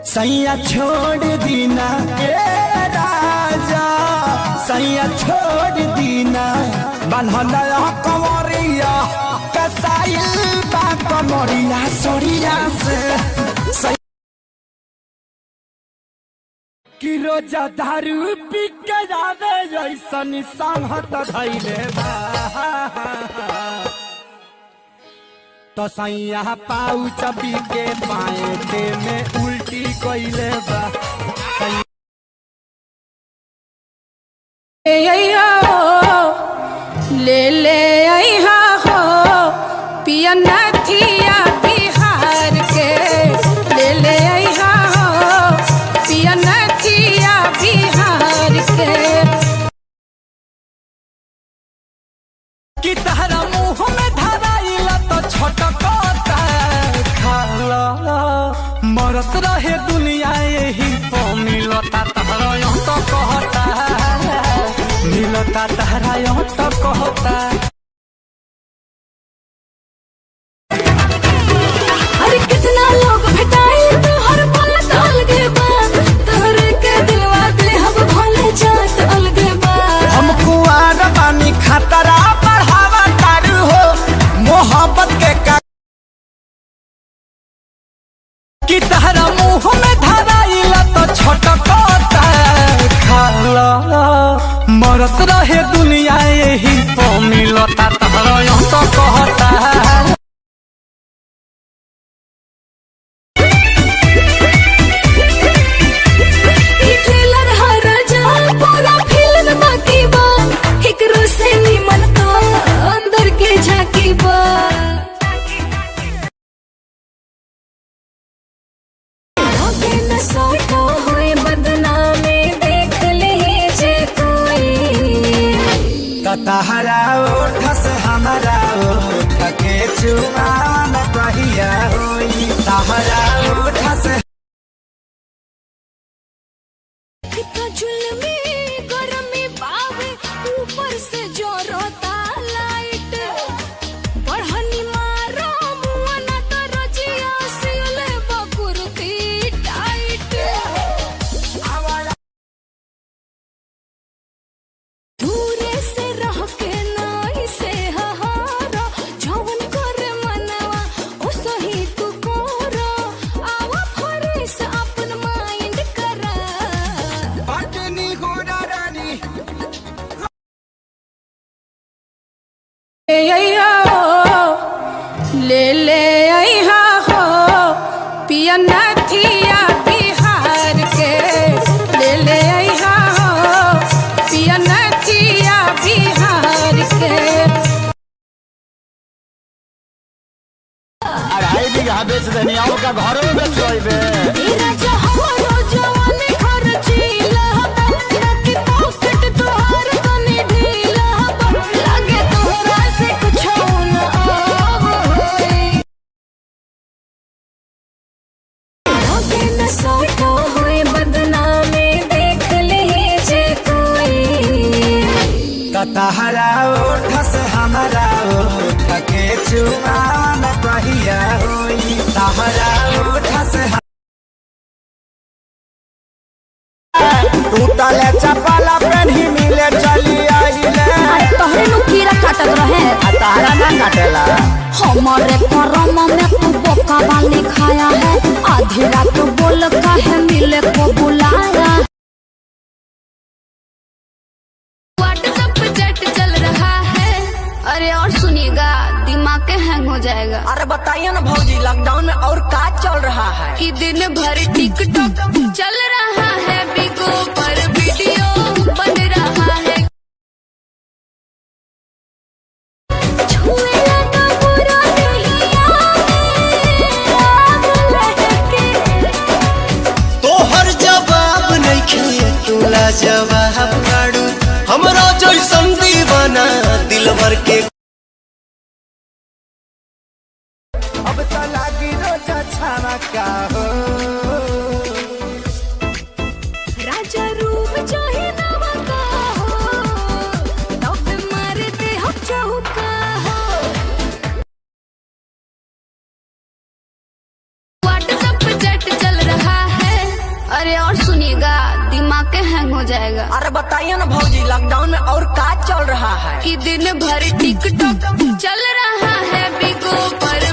सैया छोड़ दीना के राजा, सैया छोड़ दीना बन्हल कमरिया कसाइल बा कमरिया सोरिया से कि रोजा दारू पी के जावे ऐसन संगत धैले बा तो सैया पाउच पी के पाएटे में उल्टी कइले बा। ले ले आइहा हो पिया नथिया बिहार के, ले ले आइहा हो पिया नथिया बिहार के। कि तहरा मुँह में धराइला तो छटकता खाला मरत रहे दुनिया यही तो मिलता तहरा यूं तो कहता मिलता तहरा यूं तो कहता। अरे कितना लोग भेटाई तो हर पल अलगे बा, तोहरे के दिलवा दे हम भले जात अलगे बा। हम कुआर बानी खतरा बढ़ावा तारू हो मोहब्बत के का कि तहरा मुँह में धराइला तो छटकता खाला मरत रहे दुनिया यही तो मिलता तहरा यूं तो कहता। ई ट्रेलर हर जा पूरा फिल्म बाकी बा, एकरो से निमन तो अंदर के झांकी बा। आगे न सोचो हुए बदनामी देख ले जे कोई। तहरा ओठ से हमारा ओठ के चुमान कहिया होई तहरा ओठ से कितना जुल्मी गरमी बावे ऊपर से जोरता लाइट, बढ़नी मारो मुआ ना तो रजिया सिले बकुरती टाइट। दूरे से रह के नाई से हारा जवन करे मनवा ओ सही तू कोरा, आवा फरेस अपन माइंड करा। पटनी घोड़ा रानी ले ले आइहा हो पिया नथिया बिहार के, ले ले आइहा हो पिया नथिया बिहार के। 2.5 बीघा बेच देनी और का घरों में बेच लेबे। राजा हमारो जवानी खर्चीला कि पॉकेट तोहार तनी ढीला, लागे तोहरा से कुछ न आव होई। आगे न सोचो हुए बदनामी देख ले जे कोई। तहरा ओठ से हमारा ओठ के चुमान कहिया होई तहरा ओठ से टूटल चपला पेन्ही मिले चली आइले। तोहरे नु कीड़ा काटत रहे तहरा ना काटेला हमारे करम में तू बोका वाली खाया है, आधी रात बोल काहे मिले को बुलाया। व्हाट्सएप पे चैट चल रहा है, अरे और सुनिएगा दिमाग के हैंग हो जाएगा। अरे बताइए ना भौजी लॉकडाउन में और क्या चल रहा है? कि दिन भर टिकटॉक चल रहा है, बिगो पर वीडियो बन रहा है। छुएला ना बुरा नहीं आग लहके। तोहर जवाब नहीं खे तोला जवाब काड़ू हमरा जैसन दीवाना दिल भर के। अब तो लागी रोजा छाना का हो राजा रूप चाहे नवा का हो, तब मारते हम चौका हो। व्हाट्सएप पे चैट चल रहा है, जाएगा। अरे बताइए ना भौजी, लॉकडाउन में और का चल रहा है? कि दिन भर टिकटॉक चल रहा है बिगो पर